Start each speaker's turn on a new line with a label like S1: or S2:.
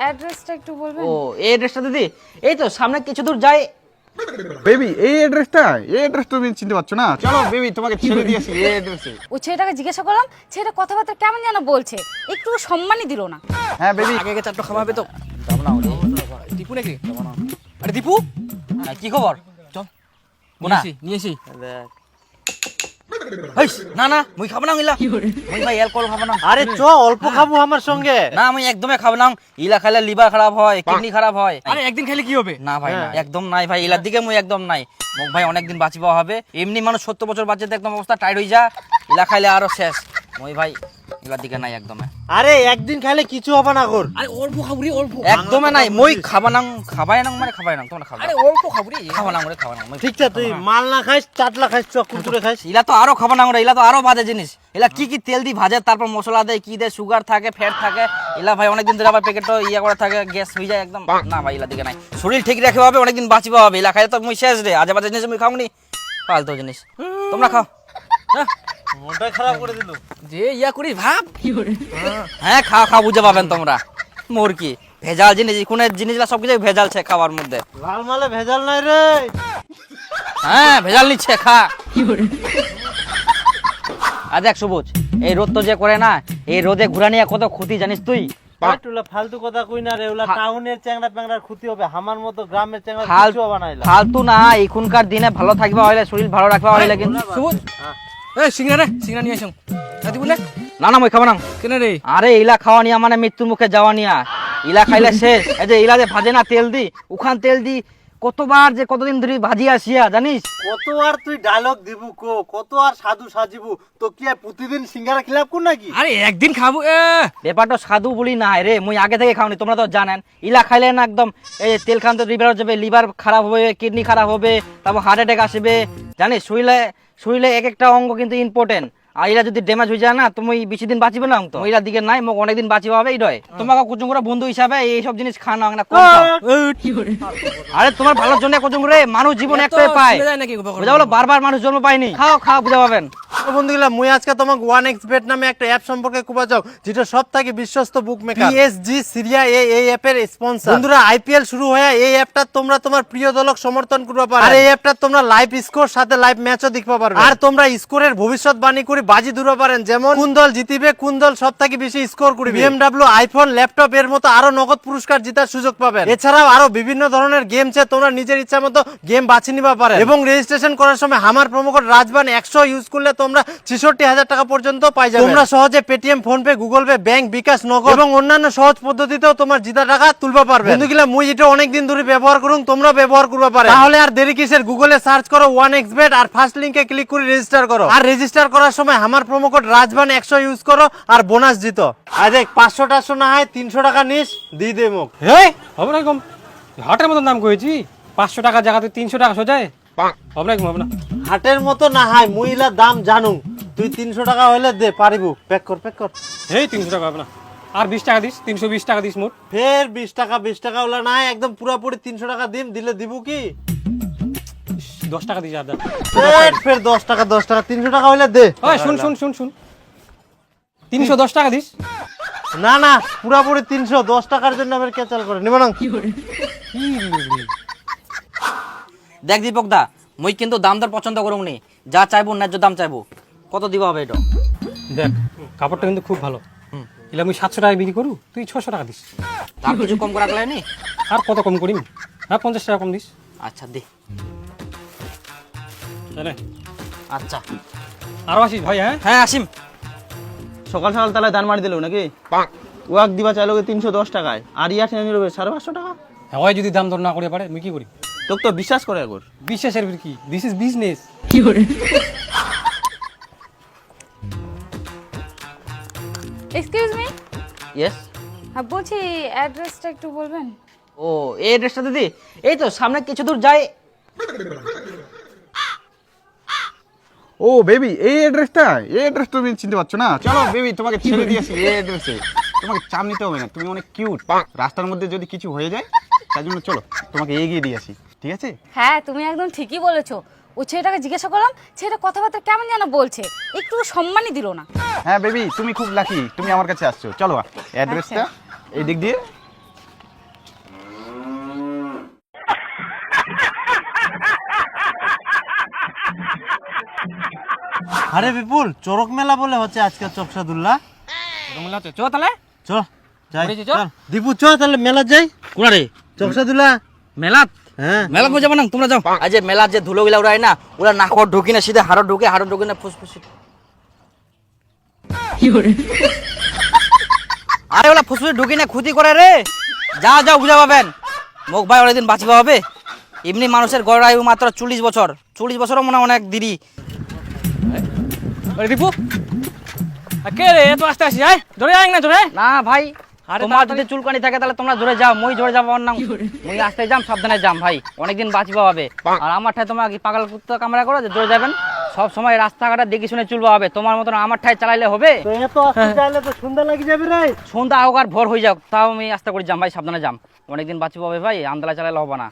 S1: অ্যাড্রেসটা একটু বলবেন?
S2: ও এই অ্যাড্রেসটা দিদি, এই তো সামনে কিছু দূর যাই।
S3: বেবি এই অ্যাড্রেস তুমি চিনতে পারছো না? চলো বেবি তোমাকে ছেড়ে দিয়েছি এই অ্যাড্রেসে।
S1: ওই ছেলেটাকে জিজ্ঞাসা করলাম, ছেলেটা কথাবার্তা কেমন যেন বলছে, একটু সম্মানই দিল না।
S3: হ্যাঁ বেবি
S2: আগে চারটা খাওয়া হবে তো। যাব না ওরে।
S4: দীপু নাকি? আরে দীপু,
S2: হ্যাঁ, কি খবর?
S4: চল
S2: কোনা?
S4: নিয়ে আসি।
S2: দেখ। হেইস, না না মুই খাবো না ইলা। মুই ভাই অ্যালকোহল খাবো না।
S5: আরে চ অল্প খাবো আমার সঙ্গে।
S2: না আমি একদমই খাবো না। ইলা খাইলে লিভার খারাপ হয়, কিডনি খারাপ হয়।
S4: আরে একদিন খেলে কি হবে?
S2: না ভাই না, একদম নাই ভাই, ইলার দিকে মুই একদম নাই। মোক ভাই অনেকদিন বাঁচিবা হবে। এমনি মানুষ 70 বছর বাঁচতে একদম অবস্থা টাইট হয়ে যা। ইলা খাইলে আরো শেষ। মুই ভাই ইলার দিকে নাই একদম।
S5: আরে একদিন খাইলে কিছু হবে না গোর।
S4: আরে অল্প খাবো রে, অল্প।
S2: একদমই নাই। মুই খাবা না, খাবাই না মানে খাবাই না, তোমরা খাবা।
S4: আরে অল্প খাবো রে।
S2: খাবা না করে খাবা না। মুই
S5: ঠিক আছে তুই মাল না খাইস, চাটলা খাইস, চক কুরকুরে খাইস।
S2: ইলা তো আরো খাবা না, ইলা তো আরো বাজে জিনিস। ইলা কি কি তেল দি ভাজে, তারপর মশলা দেয়, কি দেয়, সুগার থাকে, ফ্যাট থাকে। ইলা ভাই অনেকদিন ধরে আবার প্যাকেট ইয়া করে থাকে, গ্যাস হয়ে যায় একদম। না ভাই ইলা দিকে নাই। শরীর ঠিক রাখতে হবে, অনেকদিন বাঁচিবা হবে। ইলা খাইলে তো মুই শেষ রে। আজে বাজে জিনিস মুই খাওনি, ফালতু জিনিস। তোমরা খাও।
S5: মনটা খারাপ করে দিল।
S4: যে ইয়া করি ভাব।
S2: হ্যাঁ খাও খাও, বুঝে পাবেন তোমরা। মোর কি ভেজাল জিনিস, কোনের জিনিসগুলা সবকিছু ভেজাল ছে খাওয়ার মধ্যে।
S5: লাল মালে ভেজাল নাই রে।
S2: হ্যাঁ ভেজাল নিচ্ছে, খা। আর দেখ সবুজ, এই রোদ তো যে করে না, এই রোদে ঘুরা নিয়ে কত ক্ষতি জানিস তুই?
S5: তুলা ফালতু কথা কই না রে। ওলা টাউনের চ্যাংড়া প্যাংড়ার ক্ষতি হবে, আমার মতো গ্রামের চ্যাংড়া
S2: ফাল-
S5: কিছু হবে না। এলা
S2: ফালতু না, এখনকার দিনে ভালো থাকবা হইলে, শরীর ভালো রাখবা হইলে কিন্তু।
S4: সবুজ, এই সিংড়া রে, সিংড়া নিয়ে আসুন। দাদি বলে
S2: না না মই খাবো না।
S4: কেন রে?
S2: আরে ইলা খাওয়া নিয়া মানে মৃত্যুর মুখে যাওয়া নিয়া। ইলা খাইলে শেষ। এই যে ইলা যে ভাজে না তেল দি, উখান তেল দি কতবার যে কতদিন ধরে ভাজি আসিয়া জানিস।
S5: কত আর তুই ডায়লগ দিবু কো, কত আর সাধু সাজিবু। তো কি আর প্রতিদিন সিঙ্গারা খিলাপ কর নাকি?
S4: আরে একদিন খাবো।
S2: ব্যাপারটা সাধু বলি না রে, মুই আগে থেকে খাওনি, তোমরা তো জানেন। ইলা খাইলে না একদম এই তেল খান তো লিভার যাবে, লিভার খারাপ হবে, কিডনি খারাপ হবে, তারপর হার্ট অ্যাটাক আসবে জানিস। শরীরে শরীরে এক একটা অঙ্গ কিন্তু ইম্পর্টেন্ট। আর এরা যদি ড্যামেজ হয়ে যায় না, তুমি বেশি দিন বাঁচিবে না। তো এরা দিকে নাই, মোক অনেকদিন বাঁচিবে হবে এইটাই। তোমাকে কুচুং করে বন্ধু হিসাবে এইসব জিনিস খাওয়া না কম খাও। আরে তোমার ভালোর জন্য কুচুং করে মানুষ জীবন একটাই পায়, বুঝা বলো, বারবার মানুষ জন্ম পায়নি। খাও খাও, বুঝা পাবেন।
S5: বন্ধুগুলা মুই আজকে তোমাকে 1xBet নামে একটা অ্যাপ সম্পর্কে কুবা যাও, যেটা সবথেকে বিশ্বস্ত বুকমেকার। পিএসজি সিরিয়া এই অ্যাপের স্পন্সর। বন্ধুরা আইপিএল শুরু হয়ে এই অ্যাপটা তোমরা তোমার প্রিয় দলক সমর্থন করতে পারো। আর এই অ্যাপটা তোমরা লাইভ স্কোর সাথে লাইভ ম্যাচও দেখতে পারবে। আর তোমরা স্কোরের ভবিষ্যৎবাণী করে বাজি ধরতে পারেন, যেমন কোন দল জিতিবে, কোন দল সবথেকে বেশি স্কোর করবে। বিএমডব্লিউ, আইফোন, ল্যাপটপ এর মতো আরো নগদ পুরস্কার জেতার সুযোগ পাবেন। এছাড়াও আরো বিভিন্ন ধরনের গেম আছে, তোমরা নিজের ইচ্ছা মতো গেম বাছি নিবা পারেন। এবং রেজিস্ট্রেশন করার সময় আমার প্রোমো কোড রাজবান 100 ইউজ করলে তোমরা 66,000 টাকা পর্যন্ত পাই যাবে। তোমরা সহজে Paytm, PhonePe, Google Pay, bank, bKash, Nagad এবং অন্যান্য সহজ পদ্ধতিতেও তোমার জিতা টাকা তুলবা পারবে। বন্ধুগুলা মুই এটা অনেকদিন ধরে ব্যবহার করুন, তোমরা ব্যবহার করবা পারে। তাহলে আর দেরি কিসের, গুগলে সার্চ করো 1xBet আর ফার্স্ট লিংকে ক্লিক করে রেজিস্টার করো। আর রেজিস্টার করার সময় আমার প্রোমো কোড রাজবান 100 ইউজ করো আর বোনাস জিতো। আর দেখ 500 না হয় 300 টাকা নিস দিয়ে দে মুখ।
S6: হেই হবে না কম, হাটের মতো দাম করেছি। 500 টাকা জায়গাতে 300 টাকা সোজায় হবে না, হবে না।
S5: হাটের মতো না হয় মুইলা দাম জানু, তুই 300 টাকা হইলে দে পারিবু। প্যাক কর।
S6: হেই 300 টাকা হবে না, আর 20 টাকা দিস, 320 টাকা দিস মোট।
S5: ফের 20 টাকা হলো না হয়, একদম পুরাপুরি 300 টাকা দিলে দিবু কি?
S6: 10 টাকা দিস আর দা।
S5: ফের 10 টাকা 300 টাকা হইলে দে।
S6: ওই শুন 310 টাকা দিস।
S5: না পুরাপুরি 300, 10 টাকার জন্য আবার ক্যাচাল করে নিব না।
S2: দেখ দীপক দা, মুই কিন্তু দাম দর পছন্দ করুমনি। যা চাইবো ন্যায্য দাম চাইবো। কত দিবা হবে এটা?
S6: দেখ কাপড়টা কিন্তু খুব ভালো। এলা আমি 700 টাকা বিক্রি করু, তুই 600 টাকা দিস।
S2: তার কিছু কম করা গেলে নি?
S6: আর কত কম করিম? হ্যাঁ 50 টাকা কম দিস।
S2: আচ্ছা দে।
S6: জানে
S2: আচ্ছা
S6: আরো আসিস ভাই।
S2: হ্যাঁ আসিম।
S7: সকাল সকাল তাহলে দান মারি দিল নাকি? ওয়াক দিবা চাইলো 310 টাকায়, আর ইয়া টেনে নিল 550 টাকা।
S6: হ্যাঁ ওই যদি দাম দর না করে পারে মুই কি করি?
S7: তোকে তো বিশ্বাস করে একবার।
S6: বিশ্বাসের কি, this is business.
S1: Excuse me,
S2: yes.
S1: হ্যাঁ বলছি অ্যাড্রেসটা একটু বলবেন?
S2: ও এই অ্যাড্রেসটা দিদি, এই তো সামনে কিছু দূর যাই।
S3: ও বেবি এই অ্যাড্রেস তুমি চিনতে পারছো না? চলো বেবি তোমাকে ছেড়ে দিয়েছি এই অ্যাড্রেসে। তোমাকে চাপ নিতে হবে না, তুমি অনেক কিউট। রাস্তার মধ্যে যদি কিছু হয়ে যায় তার জন্য চলো তোমাকে এগিয়ে দিয়ে আসি, ঠিক আছে?
S1: হ্যাঁ তুমি একদম ঠিকই বলেছো। ওই ছেলেটাকে জিজ্ঞাসা করলাম, ছেলেটা কথাবার্তা কেমন যেন বলছে, একটু সম্মানই দিল না।
S3: হ্যাঁ বেবি তুমি খুব লাকি, তুমি আমার কাছে আসছো। চলো অ্যাড্রেসটা এই দিক দিয়ে।
S5: আরে বিপুল, চড়ক মেলা বলে হচ্ছে আজকে চকসাদুল্লাহ।
S6: রুমলা চ তাহলে
S5: চ যাই,
S6: বলেছি, চ।
S5: চল। দীপু চ তাহলে মেলা যাই,
S2: কোনা রে
S5: চকসাদুল্লাহ।
S2: মেলাত
S5: হ্যাঁ
S2: মেলাত বই যাবো না, তোমরা যাও। আজ যে মেলার যে ধুলোগুলা উড়ায় না, ওরা নাকর ঢুকি না, সিধে হাড় ঢুকে না ফুসফুসি। আরে ওলা ফুসফুসি ঢুকি না ক্ষতি করে রে। যাও যাও বুঝা পাবেন, মুখ ভাই অনেকদিন বাঁচিবা হবে। এমনি মানুষের গড় আয়ু মাত্র 40 বছর, 40 বছরও মনে হয় অনেক দেরি।
S6: আরে দীপু কে রে এত আস্তে আসি আয়, জোরে আয় না জোরে।
S2: না ভাই,
S6: আরে
S2: তোমার
S6: তাড়াতাড়ি।
S2: যদি চুলকানি থাকে তাহলে তোমরা জোরে যাও, মই জোরে যাবো না, মই আস্তে যাম, সাবধানে যাম ভাই, অনেকদিন বাঁচিবা হবে। আর আমার ঠায় তোমরা কি পাগল কুত্তা কামড়া করো যে জোরে যাবেন? সব সময় রাস্তাঘাটে দেখে শুনে চলবা হবে, তোমার মতন আমার ঠায় চালাইলে হবে?
S5: তো এত আস্তে চাইলে তো সন্ধ্যা লাগি যাবে রে।
S2: সন্ধ্যা হোক আর ভোর হয়ে যাক, তাও আমি আস্তে করে যাম ভাই, সাবধানে যাম, অনেকদিন বাঁচিবা হবে ভাই, আন্দালা চালাইলে হবে না।